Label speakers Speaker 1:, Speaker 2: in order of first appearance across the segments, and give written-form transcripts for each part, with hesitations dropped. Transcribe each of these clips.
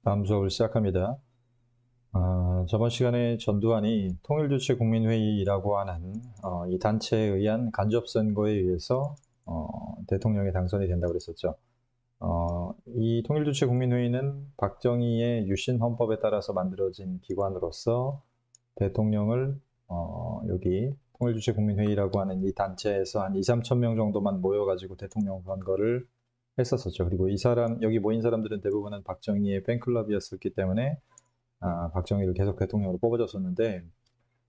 Speaker 1: 다음 수업을 시작합니다. 저번 시간에 전두환이 통일주체국민회의라고 하는 이 단체에 의한 간접선거에 의해서 대통령에 당선이 된다고 그랬었죠. 이 통일주체국민회의는 박정희의 유신 헌법에 따라서 만들어진 기관으로서 대통령을 여기 통일주체국민회의라고 하는 이 단체에서 한 2, 3천 명 정도만 모여가지고 대통령 선거를 했었었죠. 그리고 여기 모인 사람들은 대부분은 박정희의 팬클럽이었기 때문에 박정희를 계속 대통령으로 뽑아줬었는데,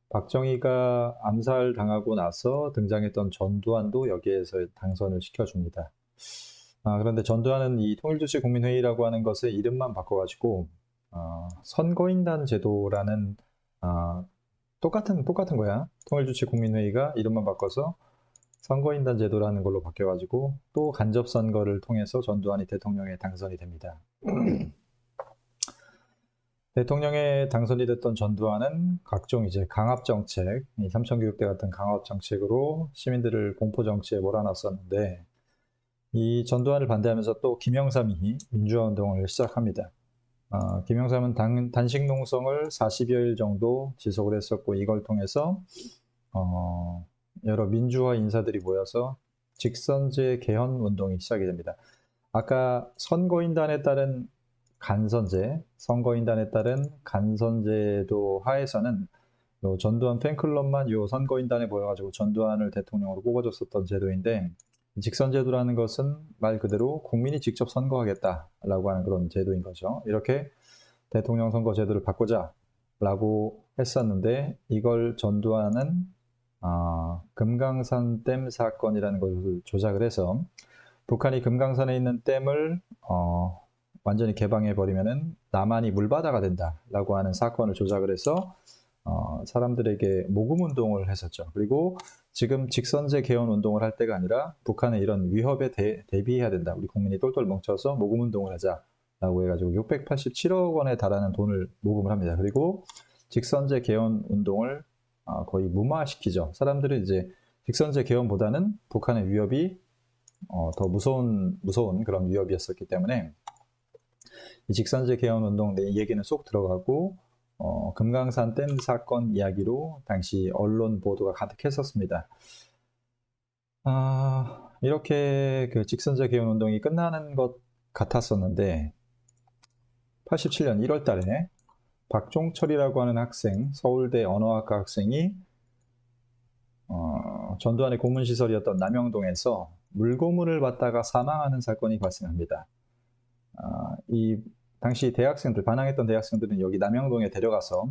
Speaker 1: 박정희가 암살당하고 나서 등장했던 전두환도 여기에서 당선을 시켜줍니다. 그런데 전두환은 이 통일주체국민회의라고 하는 것의 이름만 바꿔가지고 선거인단 제도라는 똑같은 거야. 통일주체국민회의가 이름만 바꿔서 선거인단 제도라는 걸로 바뀌어가지고 또 간접선거를 통해서 전두환이 대통령에 당선이 됩니다. 대통령에 당선이 됐던 전두환은 각종 이제 강압정책, 이 삼천교육대 같은 강압정책으로 시민들을 공포정치에 몰아넣었었는데, 이 전두환을 반대하면서 또 김영삼이 민주화운동을 시작합니다. 김영삼은 단식 농성을 40여일 정도 지속을 했었고, 이걸 통해서 여러 민주화 인사들이 모여서 직선제 개헌 운동이 시작이 됩니다. 아까 선거인단에 따른 간선제도 하에서는 요 전두환 팬클럽만 요 선거인단에 모여가지고 전두환을 대통령으로 뽑아줬었던 제도인데, 직선제도라는 것은 말 그대로 국민이 직접 선거하겠다라고 하는 그런 제도인 거죠. 이렇게 대통령 선거 제도를 바꾸자라고 했었는데, 이걸 전두환은 금강산 댐 사건이라는 것을 조작을 해서 북한이 금강산에 있는 댐을 완전히 개방해버리면은 남한이 물바다가 된다라고 하는 사건을 조작을 해서 사람들에게 모금운동을 했었죠. 그리고 지금 직선제 개헌 운동을 할 때가 아니라 북한의 이런 위협에 대비해야 된다. 우리 국민이 똘똘 뭉쳐서 모금운동을 하자라고 해가지고 687억 원에 달하는 돈을 모금을 합니다. 그리고 직선제 개헌 운동을 거의 무마시키죠. 사람들은 이제 직선제 개헌보다는 북한의 위협이 더 무서운 그런 위협이었었기 때문에 이 직선제 개헌 운동 내 얘기는 쏙 들어가고 금강산 댐 사건 이야기로 당시 언론 보도가 가득했었습니다. 이렇게 그 직선제 개헌 운동이 끝나는 것 같았었는데 87년 1월 달에 박종철이라고 하는 학생, 서울대 언어학과 학생이 전두환의 고문시설이었던 남영동에서 물고문을 받다가 사망하는 사건이 발생합니다. 이 당시 반항했던 대학생들은 여기 남영동에 데려가서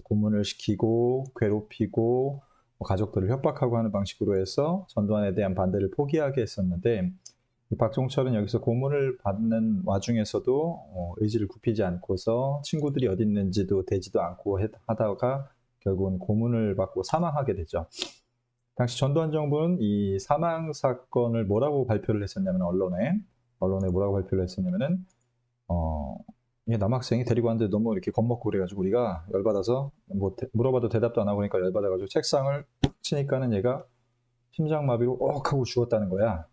Speaker 1: 고문을 시키고 괴롭히고 가족들을 협박하고 하는 방식으로 해서 전두환에 대한 반대를 포기하게 했었는데, 이 박종철은 여기서 고문을 받는 와중에서도 의지를 굽히지 않고서 친구들이 어디 있는지도 대지도 않고 하다가 결국은 고문을 받고 사망하게 되죠. 당시 전두환 정부는 이 사망 사건을 뭐라고 발표를 했었냐면, 언론에 뭐라고 발표를 했었냐면은 이 남학생이 데리고 왔는데 너무 이렇게 겁먹고 그래가지고 우리가 열받아서 물어봐도 대답도 안 하고 그러니까 열받아가지고 책상을 치니까는 얘가 심장마비로 억 하고 죽었다는 거야.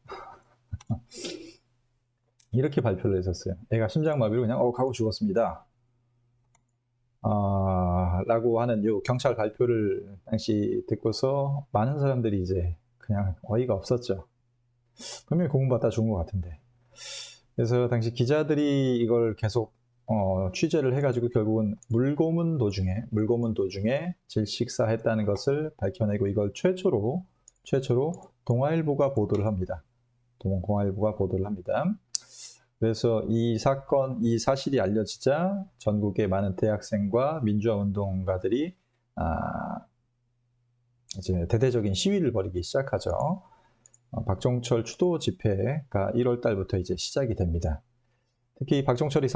Speaker 1: 이렇게 발표를 했었어요. 애가 심장마비로 그냥 억 하고 죽었습니다. 라고 하는 요 경찰 발표를 당시 듣고서 많은 사람들이 이제 그냥 어이가 없었죠. 분명히 고문받다 죽은 것 같은데. 그래서 당시 기자들이 이걸 계속 취재를 해가지고 결국은 물고문 도중에 질식사했다는 것을 밝혀내고, 이걸 최초로 동아일보가 보도를 합니다. 동아일보가 보도를 합니다. 그래서 이 사실이 알려지자 전국의 많은 대학생과 민주화 운동가들이 이제 대대적인 시위를 벌이기 시작하죠. 박종철 추도 집회가 1월 달부터 이제 시작이 됩니다. 특히 박종철의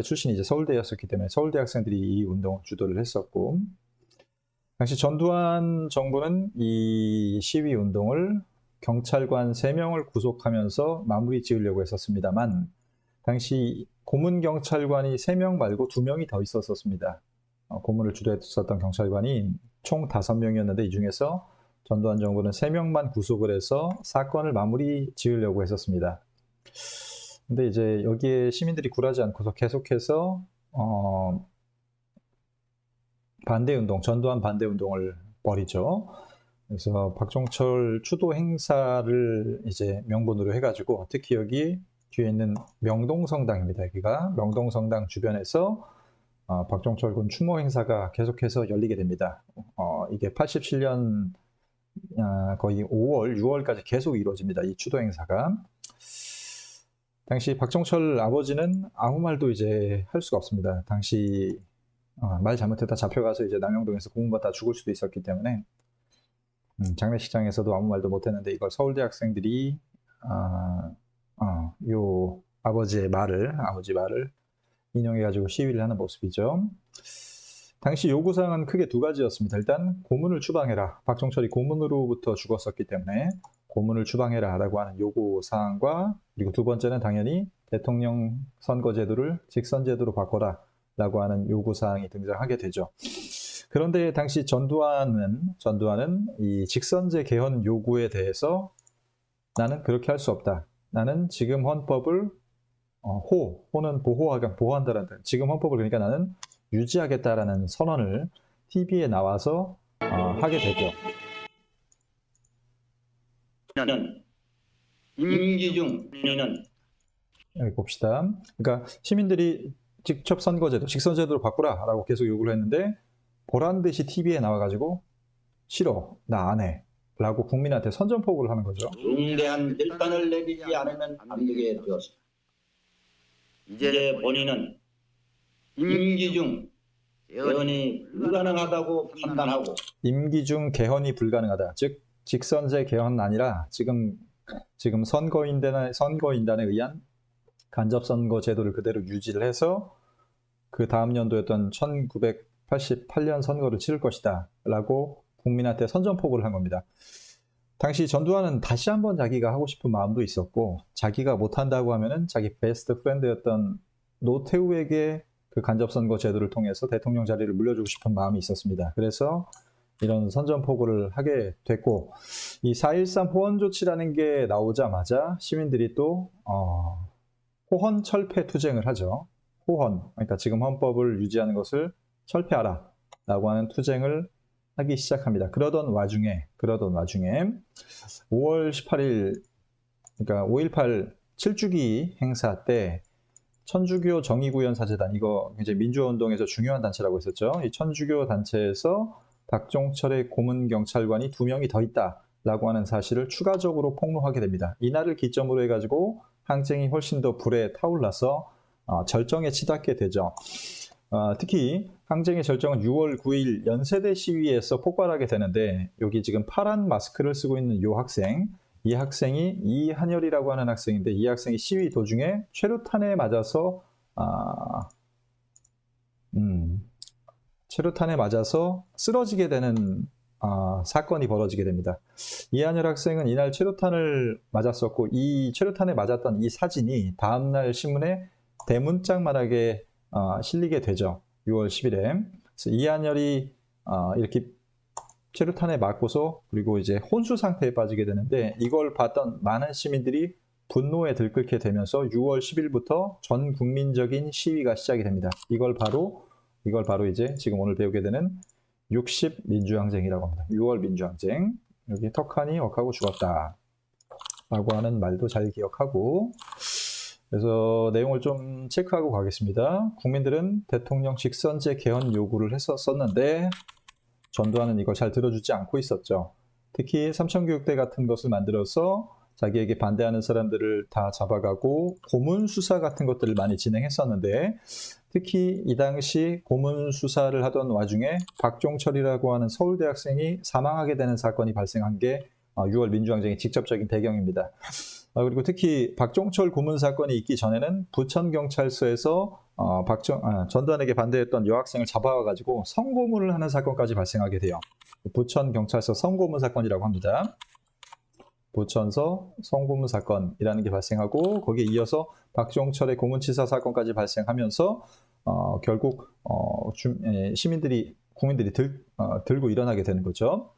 Speaker 1: 출신이 이제 서울대였었기 때문에 서울대 학생들이 이 운동을 주도를 했었고, 당시 전두환 정부는 이 시위 운동을 경찰관 3명을 구속하면서 마무리 지으려고 했었습니다만, 당시 고문 경찰관이 3명 말고 2명이 더 있었습니다. 고문을 주도했었던 경찰관이 총 5명이었는데 이 중에서 전두환 정부는 3명만 구속을 해서 사건을 마무리 지으려고 했었습니다. 근데 이제 여기에 시민들이 굴하지 않고서 계속해서 반대운동, 전두환 반대운동을 벌이죠. 그래서 박종철 추도 행사를 이제 명분으로 해가지고 특히 여기 뒤에 있는 명동성당입니다. 여기가 명동성당 주변에서 박종철 군 추모 행사가 계속해서 열리게 됩니다. 이게 87년 거의 5월, 6월까지 계속 이루어집니다. 이 추도 행사가. 당시 박종철 아버지는 아무 말도 이제 할 수가 없습니다. 당시 말 잘못했다 잡혀가서 이제 남영동에서 고문받다 죽을 수도 있었기 때문에 장례식장에서도 아무 말도 못했는데 이걸 서울대 학생들이 요 아버지 말을 인용해가지고 시위를 하는 모습이죠. 당시 요구사항은 크게 두 가지였습니다. 일단 고문을 추방해라. 박종철이 고문으로부터 죽었었기 때문에 고문을 추방해라 라고 하는 요구사항과 그리고 두 번째는 당연히 대통령 선거제도를 직선제도로 바꿔라 라고 하는 요구사항이 등장하게 되죠. 그런데 당시 전두환은 이 직선제 개헌 요구에 대해서 나는 그렇게 할 수 없다. 나는 지금 헌법을 호는 보호한다라는 지금 헌법을 그러니까 나는 유지하겠다라는 선언을 TV에 나와서 하게 되죠.
Speaker 2: 임기중
Speaker 1: 여기 봅시다. 그러니까 시민들이 직접 선거제도, 직선제도로 바꾸라라고 계속 요구를 했는데 보란 듯이 TV에 나와가지고 싫어, 나 안 해 라고 국민한테 선전포고를 하는 거죠.
Speaker 2: 중대한 결단을 내리지 않으면 안 되게 되었습니다. 이제 본인은 임기 중 개헌이 불가능하다고 판단하고
Speaker 1: 임기 중 개헌이 불가능하다. 즉 직선제 개헌은 아니라 지금 선거인단에 의한 간접선거 제도를 그대로 유지를 해서 그 다음 연도였던 1988년 선거를 치를 것이다 라고 국민한테 선전포고를 한 겁니다. 당시 전두환은 다시 한번 자기가 하고 싶은 마음도 있었고 자기가 못한다고 하면은 자기 베스트 프렌드였던 노태우에게 그 간접선거 제도를 통해서 대통령 자리를 물려주고 싶은 마음이 있었습니다. 그래서 이런 선전포고를 하게 됐고 이 4.13 호헌조치라는 게 나오자마자 시민들이 또 호헌 철폐 투쟁을 하죠. 호헌, 그러니까 지금 헌법을 유지하는 것을 철폐하라 라고 하는 투쟁을 하기 시작합니다. 그러던 와중에 5월 18일 그러니까 5.18 7주기 행사 때 천주교 정의구현사재단, 이거 이제 민주화운동에서 중요한 단체라고 했었죠. 이 천주교 단체에서 박종철의 고문경찰관이 2명이 더 있다라고 하는 사실을 추가적으로 폭로하게 됩니다. 이날을 기점으로 해가지고 항쟁이 훨씬 더 불에 타올라서 절정에 치닫게 되죠. 특히 항쟁의 절정은 6월 9일 연세대 시위에서 폭발하게 되는데 여기 지금 파란 마스크를 쓰고 있는 이 학생이 이한열이라고 하는 학생인데 이 학생이 시위 도중에 최루탄에 맞아서 쓰러지게 되는 사건이 벌어지게 됩니다. 이한열 학생은 이날 최루탄을 맞았었고 이 최루탄에 맞았던 이 사진이 다음날 신문에 대문짝만하게 실리게 되죠. 6월 10일에. 그래서 이한열이 이렇게 최루탄에 맞고서 그리고 이제 혼수 상태에 빠지게 되는데 이걸 봤던 많은 시민들이 분노에 들끓게 되면서 6월 10일부터 전 국민적인 시위가 시작이 됩니다. 이걸 바로 이제 지금 오늘 배우게 되는 60 민주항쟁이라고 합니다. 6월 민주항쟁. 여기 턱하니 억하고 죽었다 라고 하는 말도 잘 기억하고 그래서 내용을 좀 체크하고 가겠습니다. 국민들은 대통령 직선제 개헌 요구를 했었는데 전두환은 이걸 잘 들어주지 않고 있었죠. 특히 삼천교육대 같은 것을 만들어서 자기에게 반대하는 사람들을 다 잡아가고 고문 수사 같은 것들을 많이 진행했었는데 특히 이 당시 고문 수사를 하던 와중에 박종철이라고 하는 서울대 학생이 사망하게 되는 사건이 발생한 게 6월 민주항쟁의 직접적인 배경입니다. 그리고 특히 박종철 고문 사건이 있기 전에는 부천경찰서에서 전두환에게 반대했던 여학생을 잡아와가지고 성고문을 하는 사건까지 발생하게 돼요. 부천경찰서 성고문 사건이라고 합니다. 부천서 성고문 사건이라는 게 발생하고 거기에 이어서 박종철의 고문치사 사건까지 발생하면서 결국 국민들이 들고 일어나게 되는 거죠.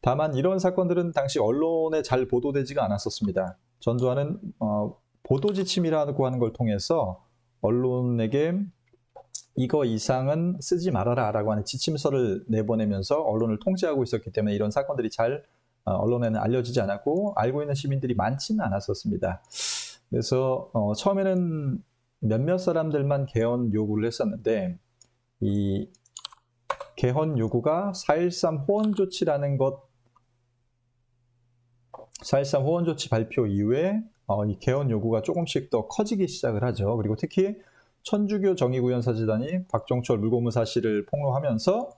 Speaker 1: 다만 이런 사건들은 당시 언론에 잘 보도되지가 않았었습니다. 전두환은 보도 지침이라고 하는 걸 통해서 언론에게 이거 이상은 쓰지 말아라 라고 하는 지침서를 내보내면서 언론을 통제하고 있었기 때문에 이런 사건들이 잘 언론에는 알려지지 않았고 알고 있는 시민들이 많지는 않았었습니다. 그래서 처음에는 몇몇 사람들만 개헌 요구를 했었는데 이 개헌 요구가 4.13 호원 조치라는 것 4.13 호원 조치 발표 이후에 이 개헌 요구가 조금씩 더 커지기 시작을 하죠. 그리고 특히 천주교 정의구현 사재단이 박종철 물고문 사실을 폭로하면서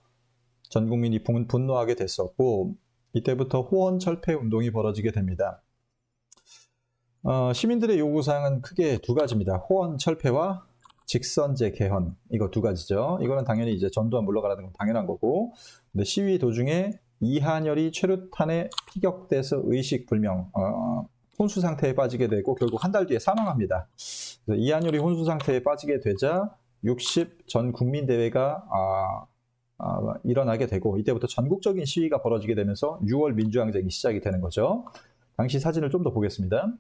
Speaker 1: 전 국민이 분노하게 됐었고 이때부터 호원 철폐 운동이 벌어지게 됩니다. 시민들의 요구사항은 크게 두 가지입니다. 호원 철폐와 직선제 개헌 이거 두 가지죠. 이거는 당연히 이제 전두환 물러가라는 건 당연한 거고 근데 시위 도중에 이한열이 최루탄에 피격돼서 의식불명 혼수 상태에 빠지게 되고 결국 한 달 뒤에 사망합니다. 그래서 이한열이 혼수 상태에 빠지게 되자 60 전 국민 대회가 일어나게 되고 이때부터 전국적인 시위가 벌어지게 되면서 6월 민주항쟁이 시작이 되는 거죠. 당시 사진을 좀 더 보겠습니다.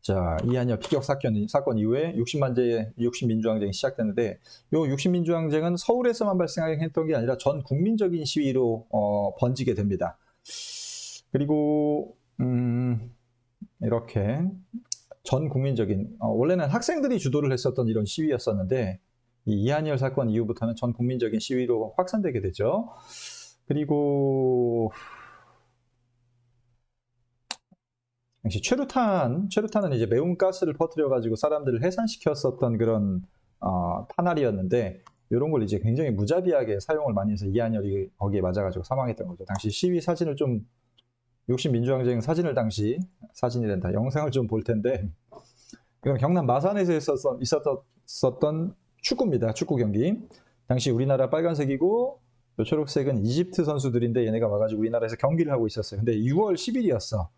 Speaker 1: 자, 이한열 피격 사건 이후에 60민주항쟁이 시작됐는데 이 60민주항쟁은 서울에서만 발생했던 게 아니라 전 국민적인 시위로 번지게 됩니다. 그리고 이렇게 전 국민적인 원래는 학생들이 주도를 했었던 이런 시위였었는데 이 이한열 사건 이후부터는 전 국민적인 시위로 확산되게 되죠. 그리고 당시 최루탄은 이제 매운가스를 퍼뜨려가지고 사람들을 해산시켰었던 그런 탄알이었는데 이런 걸 이제 굉장히 무자비하게 사용을 많이 해서 이한열이 거기에 맞아가지고 사망했던 거죠. 당시 시위 사진을 좀 60민주항쟁 사진을 당시 사진이 된다. 영상을 좀 볼 텐데 이건 경남 마산에서 있었던 축구입니다. 축구 경기. 당시 우리나라 빨간색이고 요 초록색은 이집트 선수들인데 얘네가 와가지고 우리나라에서 경기를 하고 있었어요. 근데 6월 10일이었어.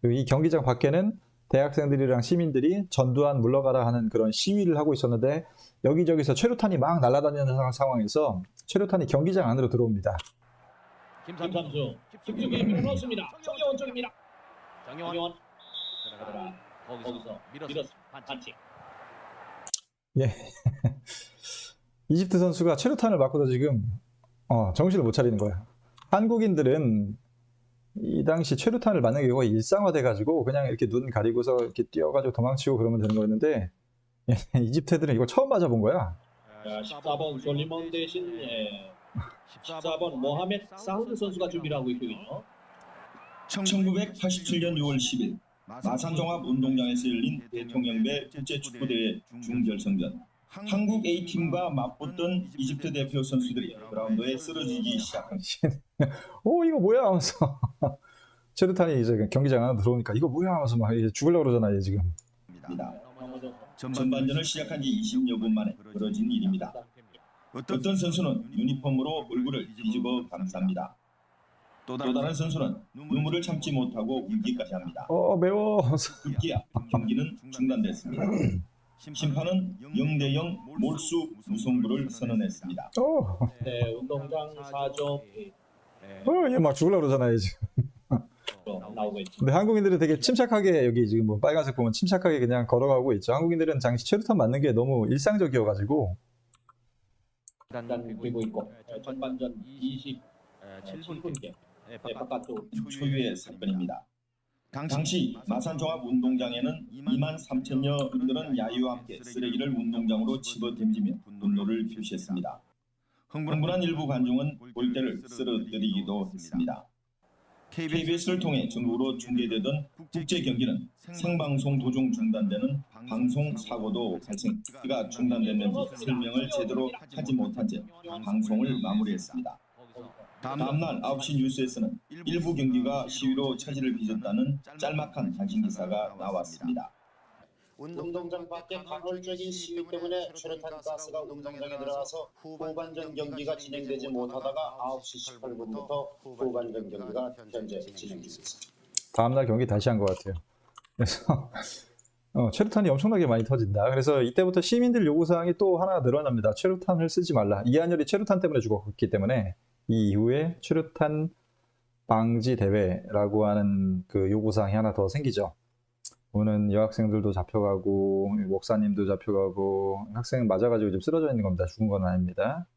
Speaker 1: 이 경기장 밖에는 대학생들이랑 시민들이 전두환 물러가라 하는 그런 시위를 하고 있었는데 여기저기서 최루탄이 막 날아다니는 상황에서 최루탄이 경기장 안으로 들어옵니다.
Speaker 3: 김삼수 깊숙이 밀어넣습니다. 정영원 쪽입니다. 정영원 거기서 밀었습니다. 반칙.
Speaker 1: 예. 이집트 선수가 최루탄을 맞고도 지금 정신을 못 차리는 거야. 한국인들은 이 당시 최루탄을 맞는 경우가 일상화돼가지고 그냥 이렇게 눈 가리고서 이렇게 뛰어가지고 도망치고 그러면 되는 거였는데 이집트 애들은 이거 처음 맞아본 거야.
Speaker 3: 14번 솔리몬 대신 14번 모하메드 사우드 선수가 준비를 하고 있거든요.
Speaker 2: 1987년 6월 10일 마산종합운동장에서 열린 대통령배 국제축구대회 중결승전 한국 A팀과 맞붙던 이집트 대표 선수들이 그라운드에 쓰러지기 시작합니다.
Speaker 1: 이거 뭐야 하면서 최루탄이 이제 경기장 안에 들어오니까 이거 뭐야 하면서 막 이제 죽으려고 그러잖아 지금.
Speaker 2: 전반전을 시작한 지 20여 분 만에 벌어진 일입니다. 어떤 선수는 유니폼으로 얼굴을 뒤집어 감쌉니다. 또 다른 선수는 눈물을 참지 못하고 울기까지 합니다.
Speaker 1: 매워.
Speaker 2: 급기야 경기는 중단됐습니다. 심판은 0대0 몰수 무승부를 선언했습니다.
Speaker 3: 네, 운동장 4점
Speaker 1: 얘 막 죽으려고 그러잖아요 지금.
Speaker 3: 나오고 있죠.
Speaker 1: 근데 한국인들은 되게 침착하게 여기 지금 뭐 빨간색 보면 침착하게 그냥 걸어가고 있죠. 한국인들은 당시 최루탄 맞는 게 너무 일상적이어가지고.
Speaker 3: 일단 그리고 있고 전반전 27분께 바깥쪽
Speaker 2: 초유의 사건입니다. 당시 마산종합운동장에는 2만 3천여 분들은 야유와 함께 쓰레기를 운동장으로 집어던지며 분노를 표시했습니다. 흥분한 일부 관중은 볼대를 쓰러뜨리기도 했습니다. KBS를 통해 전국으로 중계되던 국제 경기는 생방송 도중 중단되는 방송 사고도 발생. 그가 중단됐는지 설명을 제대로 하지 못한 채 방송을 마무리했습니다. 다음날 9시 뉴스에서는 일부 경기가 시위로 차질을 빚었다는 짤막한 단신 기사가 나왔습니다.
Speaker 4: 운동장 밖에 간헐적인 시위 때문에 최루탄 가스가 운동장에 들어가서 후반전 경기가 진행되지 못하다가 9시 18분부터 후반전 경기가 현재 진행되고 있습니다.
Speaker 1: 다음날 경기 다시 한 것 같아요. 그래서 최루탄이 엄청나게 많이 터진다. 그래서 이때부터 시민들 요구사항이 또 하나 늘어납니다. 최루탄을 쓰지 말라. 이한열이 최루탄 때문에 죽었기 때문에 이 이후에 최루탄 방지 대회라고 하는 그 요구사항이 하나 더 생기죠. 보면은 여학생들도 잡혀가고 목사님도 잡혀가고 학생 맞아가지고 지금 쓰러져 있는 겁니다. 죽은 건 아닙니다.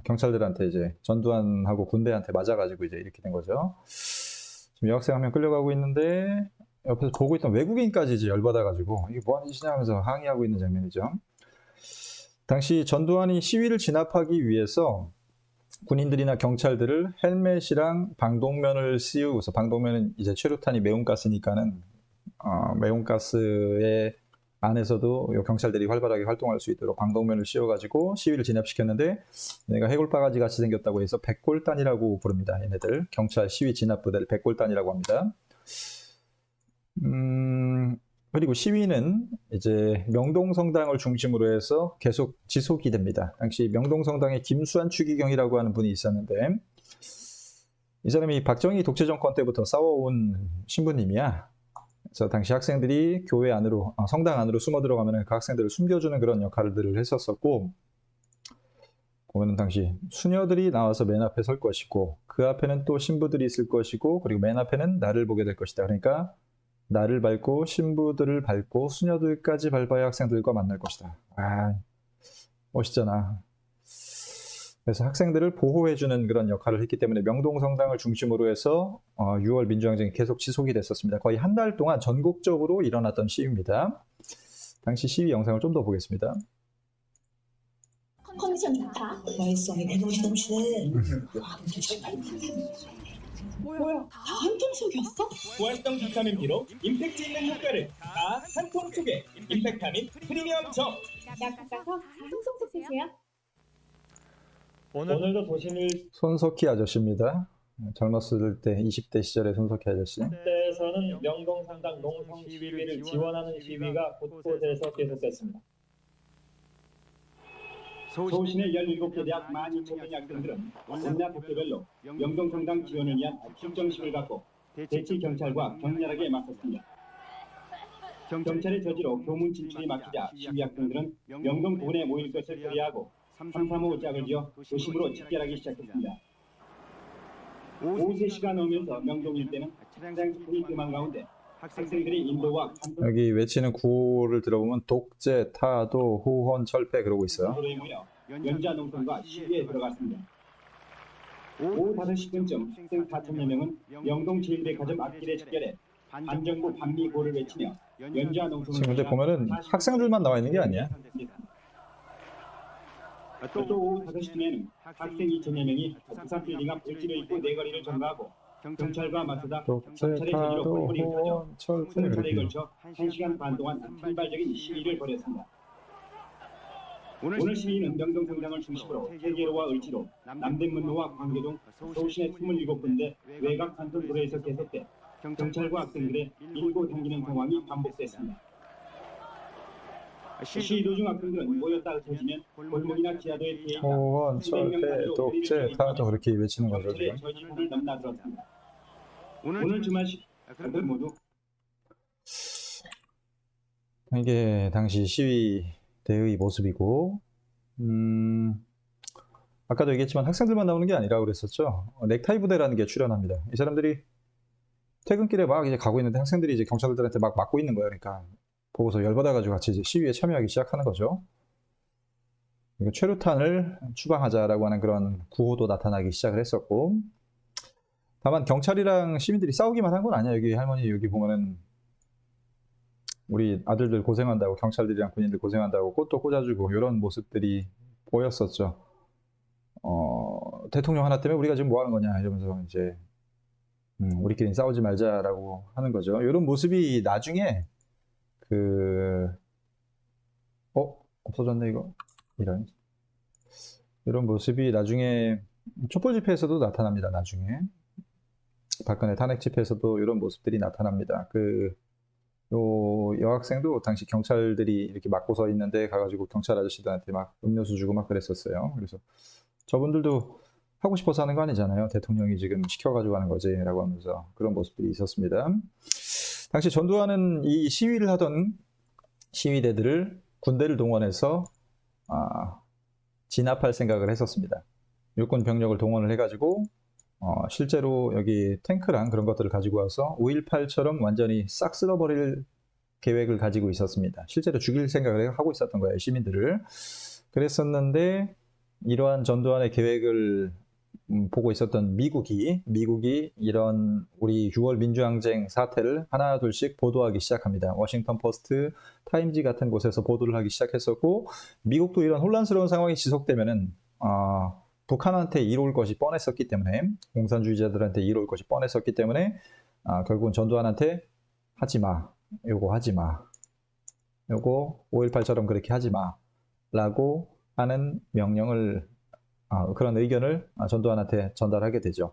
Speaker 1: 경찰들한테 이제 전두환하고 군대한테 맞아가지고 이제 이렇게 된 거죠. 지금 여학생 한 명 끌려가고 있는데 옆에서 보고 있던 외국인까지 이제 열받아가지고 이게 뭐하는 짓이냐 하면서 항의하고 있는 장면이죠. 당시 전두환이 시위를 진압하기 위해서 군인들이나 경찰들을 헬멧이랑 방독면을 씌우고서, 방독면은 이제 최루탄이 매운가스니까는 매운가스의 안에서도 요 경찰들이 활발하게 활동할 수 있도록 방독면을 씌워가지고 시위를 진압시켰는데, 얘가 해골바가지 같이 생겼다고 해서 백골단이라고 부릅니다. 얘네들 경찰 시위 진압 부대를 백골단이라고 합니다. 그리고 시위는 이제 명동성당을 중심으로 해서 계속 지속이 됩니다. 당시 명동성당에 김수환 추기경이라고 하는 분이 있었는데, 이 사람이 박정희 독재정권 때부터 싸워온 신부님이야. 그래서 당시 학생들이 교회 안으로, 성당 안으로 숨어 들어가면 그 학생들을 숨겨주는 그런 역할들을 했었었고, 보면은 당시 수녀들이 나와서 맨 앞에 설 것이고, 그 앞에는 또 신부들이 있을 것이고, 그리고 맨 앞에는 나를 보게 될 것이다. 그러니까 나를 밟고 신부들을 밟고 수녀들까지 밟아야 학생들과 만날 것이다. 멋있잖아. 그래서 학생들을 보호해주는 그런 역할을 했기 때문에 명동성당을 중심으로 해서 6월 민주항쟁이 계속 지속이 됐었습니다. 거의 한 달 동안 전국적으로 일어났던 시위입니다. 당시 시위 영상을 좀 더 보겠습니다.
Speaker 5: 컨디션 좋다.
Speaker 6: 말썽이 내놓으시 넘치네.
Speaker 5: 뭐야? 다 한 통속이었어?
Speaker 7: 부활성 비타민 B로 임팩트 있는 효과를 다 한 통 속에 임팩타민 프리미엄 정.
Speaker 5: 약 깎아서 한 통속 드세요.
Speaker 7: 오늘도 도심을
Speaker 1: 손석희 아저씨입니다. 젊었을 때 20대 시절의 손석희 아저씨.
Speaker 7: 때에서는 명동성당 농성 시위를 지원하는 시위가 곳곳에서 계속됐습니다.
Speaker 8: 서울시내 17개 대학 12,000명의 학생들은 온갖 복대별로 명동성당 지원을 위한 출정식을 갖고 대치 경찰과 격렬하게 맞섰습니다. 경찰의 저지로 교문 진출이 막히자 시위 학생들은 명동 부근에 모일 것을 결의하고 335 짝을 지어 도심으로 집결하기 시작했습니다. 오후 3시가 넘으면서 명동 일대는 차량 소풍이 금한 가운데 학생들이 인도와
Speaker 1: 여기 외치는 구호를 들어보면 독재, 타도, 후원, 철폐 그러고 있어요.
Speaker 8: 도로에 모여 연자 농성과 시위에 들어갔습니다. 오후 5시쯤 학생 4천여 명은 명동 제1백화점 앞길에 집결해 반정부 반미고를 외치며 연자 농성을
Speaker 1: 지금 근데 보면은 학생들만 나와 있는 게 아니야.
Speaker 8: 또 오후 5시쯤에는 학생 2천여 명이 부산 빌딩 앞 을지로 입구 내거리를 점거하고 경찰과 맞서다
Speaker 1: 독재,
Speaker 8: 경찰의 저지로
Speaker 1: 타도,
Speaker 8: 뿔뿔이 흩어져
Speaker 1: 후원, 철폐
Speaker 8: 20차례에
Speaker 1: 그렇게.
Speaker 8: 걸쳐 1시간 반 동안 산발적인 시위를 벌였습니다. 오늘 시위는 명동성당을 중심으로 세계로와 을지로, 남대문로와 광교동, 서울시내 27군데 외곽 산촌 도로에서 계속돼 경찰과 학생들의 밀고 당기는 상황이 반복됐습니다. 시위 도중 학생들은 모였다 흩어지면 골목이나 지하도에 피해 있다
Speaker 1: 후원, 철폐, 독재, 타도 그렇게 외치는 거죠
Speaker 8: 경찰의
Speaker 1: 지금.
Speaker 8: 저지판을 넘나들었습니다. 오늘 주말 학생들 모두
Speaker 1: 이게 당시 시위대의 모습이고, 아까도 얘기했지만 학생들만 나오는 게 아니라고 그랬었죠. 넥타이 부대라는 게 출연합니다. 이 사람들이 퇴근길에 막 이제 가고 있는데 학생들이 이제 경찰들한테 막 맞고 있는 거예요. 그러니까 보고서 열받아가지고 같이 이제 시위에 참여하기 시작하는 거죠. 그리고 최루탄을 추방하자라고 하는 그런 구호도 나타나기 시작을 했었고, 다만 경찰이랑 시민들이 싸우기만 한 건 아니야. 여기 할머니 여기 보면은 우리 아들들 고생한다고, 경찰들이랑 군인들 고생한다고 꽃도 꽂아주고 이런 모습들이 보였었죠. 대통령 하나 때문에 우리가 지금 뭐 하는 거냐 이러면서 이제 우리끼리 싸우지 말자라고 하는 거죠. 이런 모습이 나중에 없어졌네 이거. 이런 모습이 나중에 촛불 집회에서도 나타납니다. 나중에 박근혜 탄핵 집회에서도 이런 모습들이 나타납니다. 요 여학생도 당시 경찰들이 이렇게 막고 서 있는데 가가지고 경찰 아저씨들한테 막 음료수 주고 막 그랬었어요. 그래서 저분들도 하고 싶어서 하는 거 아니잖아요. 대통령이 지금 시켜가지고 하는 거지 라고 하면서 그런 모습들이 있었습니다. 당시 전두환은 이 시위를 하던 시위대들을 군대를 동원해서 진압할 생각을 했었습니다. 육군 병력을 동원을 해가지고 실제로 여기 탱크랑 그런 것들을 가지고 와서 5.18처럼 완전히 싹 쓸어버릴 계획을 가지고 있었습니다. 실제로 죽일 생각을 하고 있었던 거예요, 시민들을. 그랬었는데 이러한 전두환의 계획을 보고 있었던 미국이 이런 우리 6월 민주항쟁 사태를 하나 둘씩 보도하기 시작합니다. 워싱턴 포스트, 타임지 같은 곳에서 보도를 하기 시작했었고, 미국도 이런 혼란스러운 상황이 지속되면은 북한한테 이로울 것이 뻔했었기 때문에, 공산주의자들한테 이로울 것이 뻔했었기 때문에 결국은 전두환한테 하지 마, 요거 하지 마, 요거 5.18처럼 그렇게 하지 마 라고 하는 명령을, 그런 의견을 전두환한테 전달하게 되죠.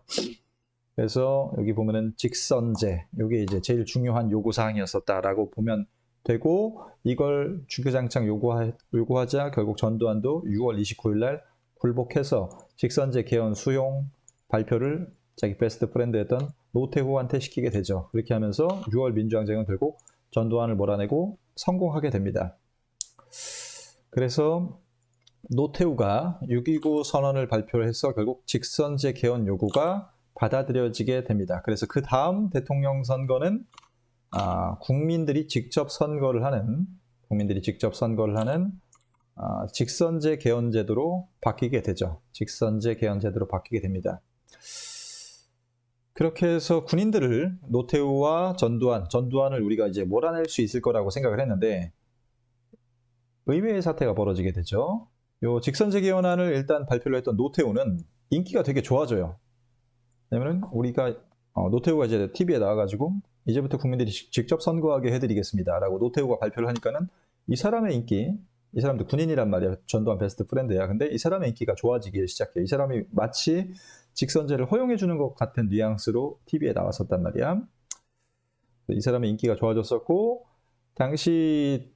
Speaker 1: 그래서 여기 보면은 직선제, 이게 이제 제일 중요한 요구사항이었었다라고 보면 되고, 이걸 주구장창 요구하자 결국 전두환도 6월 29일 날 굴복해서 직선제 개헌 수용 발표를 자기 베스트 프렌드였던 노태우한테 시키게 되죠. 그렇게 하면서 6월 민주항쟁은 결국 전두환을 몰아내고 성공하게 됩니다. 그래서 노태우가 6.29 선언을 발표해서 결국 직선제 개헌 요구가 받아들여지게 됩니다. 그래서 그 다음 대통령 선거는 국민들이 직접 선거를 하는 직선제 개헌 제도로 바뀌게 되죠. 직선제 개헌 제도로 바뀌게 됩니다. 그렇게 해서 군인들을, 노태우와 전두환을 우리가 이제 몰아낼 수 있을 거라고 생각을 했는데, 의외의 사태가 벌어지게 되죠. 요 직선제 개헌안을 일단 발표를 했던 노태우는 인기가 되게 좋아져요. 왜냐면은 우리가 노태우가 이제 TV에 나와가지고 이제부터 국민들이 직접 선거하게 해드리겠습니다 라고 노태우가 발표를 하니까는 이 사람의 인기, 이 사람도 군인이란 말이야. 전두환 베스트 프렌드야. 근데 이 사람의 인기가 좋아지기 시작해요. 이 사람이 마치 직선제를 허용해주는 것 같은 뉘앙스로 TV에 나왔었단 말이야. 이 사람의 인기가 좋아졌었고, 당시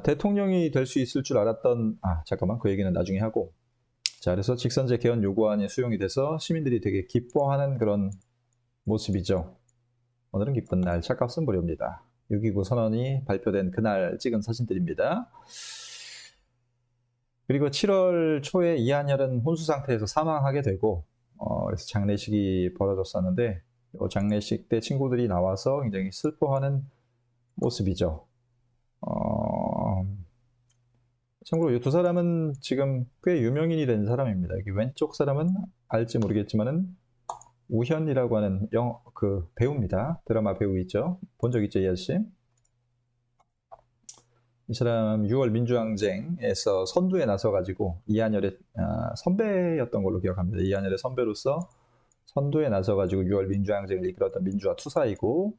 Speaker 1: 대통령이 될 수 있을 줄 알았던, 잠깐만, 그 얘기는 나중에 하고. 자, 그래서 직선제 개헌 요구안이 수용이 돼서 시민들이 되게 기뻐하는 그런 모습이죠. 오늘은 기쁜 날, 찻값은 무료입니다. 6.29 선언이 발표된 그날 찍은 사진들입니다. 그리고 7월 초에 이한열은 혼수 상태에서 사망하게 되고, 그래서 장례식이 벌어졌었는데, 이 장례식 때 친구들이 나와서 굉장히 슬퍼하는 모습이죠. 참고로 이 두 사람은 지금 꽤 유명인이 된 사람입니다. 여기 왼쪽 사람은 알지 모르겠지만은 우현이라고 하는 그 배우입니다. 드라마 배우 있죠. 본 적 있죠, 이 아저씨? 이 사람 6월 민주항쟁에서 선두에 나서가지고 이한열의 선배였던 걸로 기억합니다. 이한열의 선배로서 선두에 나서가지고 6월 민주항쟁을 이끌었던 민주화 투사이고,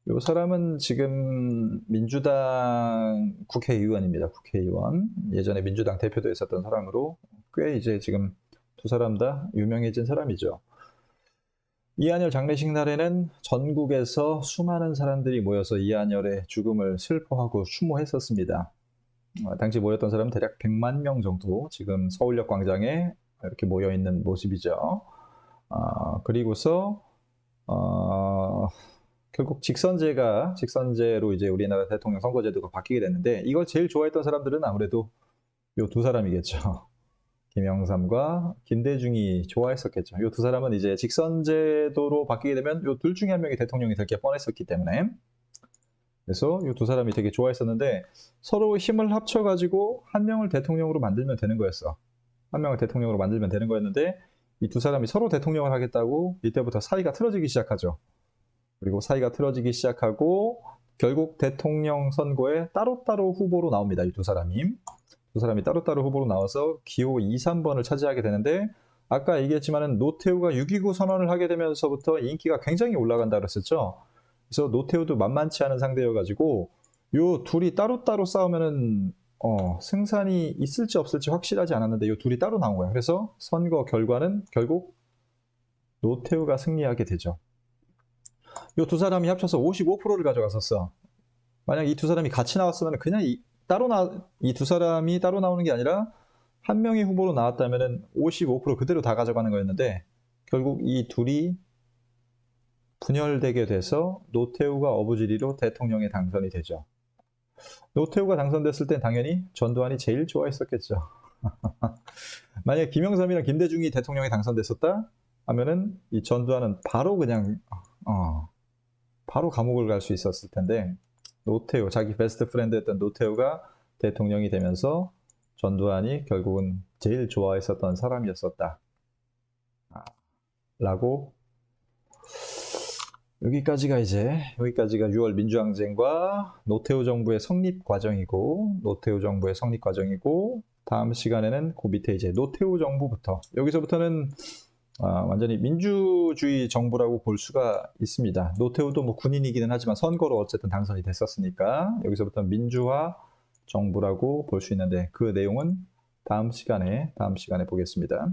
Speaker 1: 이 사람은 지금 민주당 국회의원입니다. 국회의원. 예전에 민주당 대표도 했었던 사람으로 꽤 이제 지금 두 사람 다 유명해진 사람이죠. 이한열 장례식 날에는 전국에서 수많은 사람들이 모여서 이한열의 죽음을 슬퍼하고 추모했었습니다. 당시 모였던 사람은 대략 100만 명 정도 지금 서울역 광장에 이렇게 모여있는 모습이죠. 그리고서 결국 직선제로 이제 우리나라 대통령 선거제도가 바뀌게 됐는데, 이걸 제일 좋아했던 사람들은 아무래도 요 두 사람이겠죠. 김영삼과 김대중이 좋아했었겠죠. 이 두 사람은 이제 직선제도로 바뀌게 되면 이 둘 중에 한 명이 대통령이 될 게 뻔했었기 때문에, 그래서 이 두 사람이 되게 좋아했었는데 서로 힘을 합쳐가지고 한 명을 대통령으로 만들면 되는 거였어. 한 명을 대통령으로 만들면 되는 거였는데, 이 두 사람이 서로 대통령을 하겠다고 이때부터 사이가 틀어지기 시작하죠. 그리고 사이가 틀어지기 시작하고 결국 대통령 선거에 따로따로 후보로 나옵니다. 이 두 사람이 따로따로 후보로 나와서 기호 2, 3번을 차지하게 되는데, 아까 얘기했지만은 노태우가 6.29 선언을 하게 되면서부터 인기가 굉장히 올라간다 그랬었죠. 그래서 노태우도 만만치 않은 상대여가지고 요 둘이 따로따로 싸우면은 승산이 있을지 없을지 확실하지 않았는데 요 둘이 따로 나온 거야. 그래서 선거 결과는 결국 노태우가 승리하게 되죠. 요 두 사람이 합쳐서 55%를 가져갔었어. 만약 이 두 사람이 같이 나왔으면 그냥 이 두 사람이 따로 나오는 게 아니라 한 명이 후보로 나왔다면은 55% 그대로 다 가져가는 거였는데, 결국 이 둘이 분열되게 돼서 노태우가 어부지리로 대통령에 당선이 되죠. 노태우가 당선됐을 땐 당연히 전두환이 제일 좋아했었겠죠. 만약 김영삼이랑 김대중이 대통령에 당선됐었다? 하면은 이 전두환은 바로 그냥 바로 감옥을 갈 수 있었을 텐데 노태우, 자기 베스트 프렌드였던 노태우가 대통령이 되면서 전두환이 결국은 제일 좋아했었던 사람이었었다 라고 여기까지가 6월 민주항쟁과 노태우 정부의 성립 과정이고 다음 시간에는 그 밑에 이제 노태우 정부부터 여기서부터는 완전히 민주주의 정부라고 볼 수가 있습니다. 노태우도 뭐 군인이기는 하지만 선거로 어쨌든 당선이 됐었으니까 여기서부터 민주화 정부라고 볼 수 있는데 그 내용은 다음 시간에 보겠습니다.